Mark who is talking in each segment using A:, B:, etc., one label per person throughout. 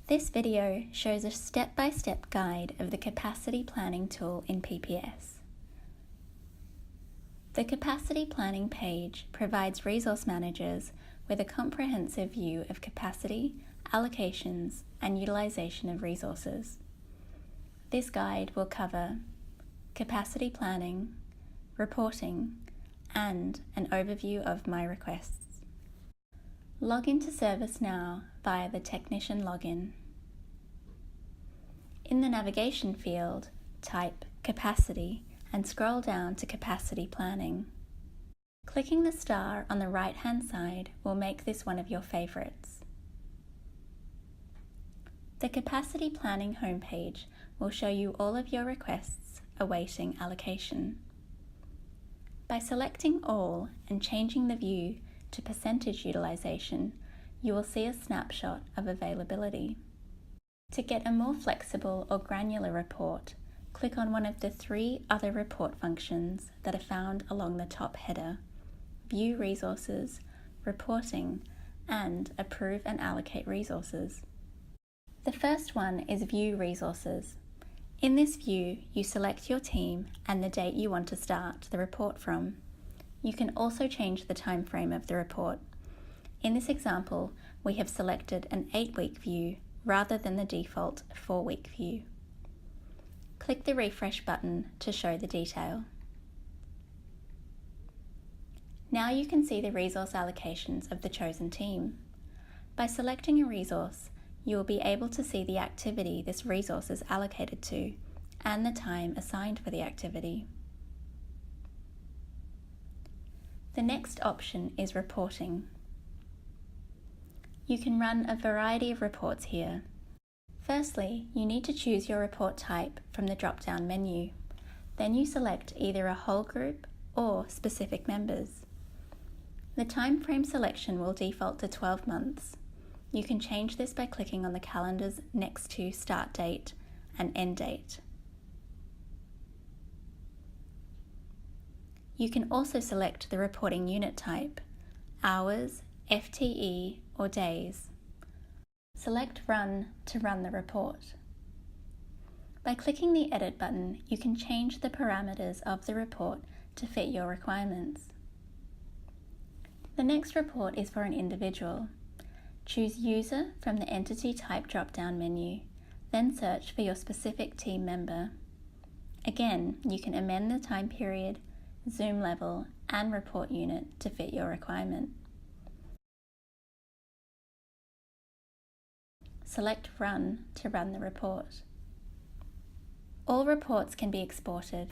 A: This video shows a step-by-step guide of the capacity planning tool in PPS. The capacity planning page provides resource managers with a comprehensive view of capacity, allocations, and utilization of resources. This guide will cover capacity planning, reporting, and an overview of my requests. Log into ServiceNow via the Technician login. In the navigation field, type Capacity and scroll down to Capacity Planning. Clicking the star on the right-hand side will make this one of your favorites. The Capacity Planning homepage will show you all of your requests awaiting allocation. By selecting All and changing the view to Percentage Utilization, you will see a snapshot of availability. To get a more flexible or granular report, click on one of the three other report functions that are found along the top header: View Resources, Reporting, and Approve and Allocate Resources. The first one is View Resources. In this view, you select your team and the date you want to start the report from. You can also change the time frame of the report. In this example, we have selected an 8-week view rather than the default 4-week view. Click the refresh button to show the detail. Now you can see the resource allocations of the chosen team. By selecting a resource, you will be able to see the activity this resource is allocated to and the time assigned for the activity. The next option is Reporting. You can run a variety of reports here. Firstly, you need to choose your report type from the drop-down menu. Then you select either a whole group or specific members. The time frame selection will default to 12 months. You can change this by clicking on the calendars next to Start Date and End Date. You can also select the reporting unit type: hours, FTE, or days. Select Run to run the report. By clicking the Edit button, you can change the parameters of the report to fit your requirements. The next report is for an individual. Choose User from the Entity Type drop-down menu, then search for your specific team member. Again, you can amend the time period, zoom level, and report unit to fit your requirement. Select Run to run the report. All reports can be exported.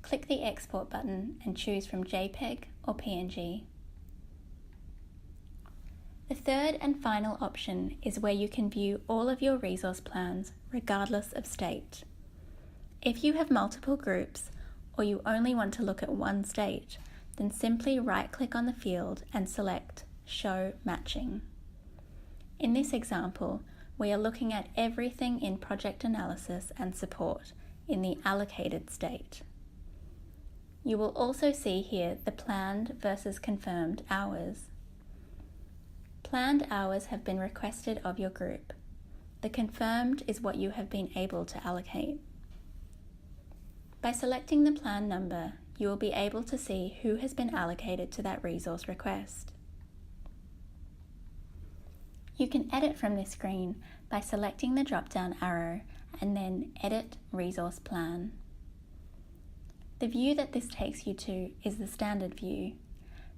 A: Click the Export button and choose from JPEG or PNG. The third and final option is where you can view all of your resource plans regardless of state. If you have multiple groups or you only want to look at one state, then simply right-click on the field and select Show Matching. In this example, we are looking at everything in Project Analysis and Support in the allocated state. You will also see here the planned versus confirmed hours. Planned hours have been requested of your group. The confirmed is what you have been able to allocate. By selecting the plan number, you will be able to see who has been allocated to that resource request. You can edit from this screen by selecting the drop-down arrow and then Edit Resource Plan. The view that this takes you to is the standard view.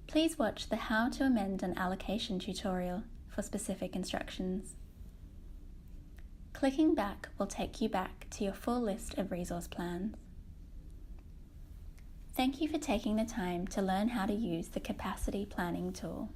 A: Please watch the How to Amend an Allocation tutorial for specific instructions. Clicking back will take you back to your full list of resource plans. Thank you for taking the time to learn how to use the Capacity Planning tool.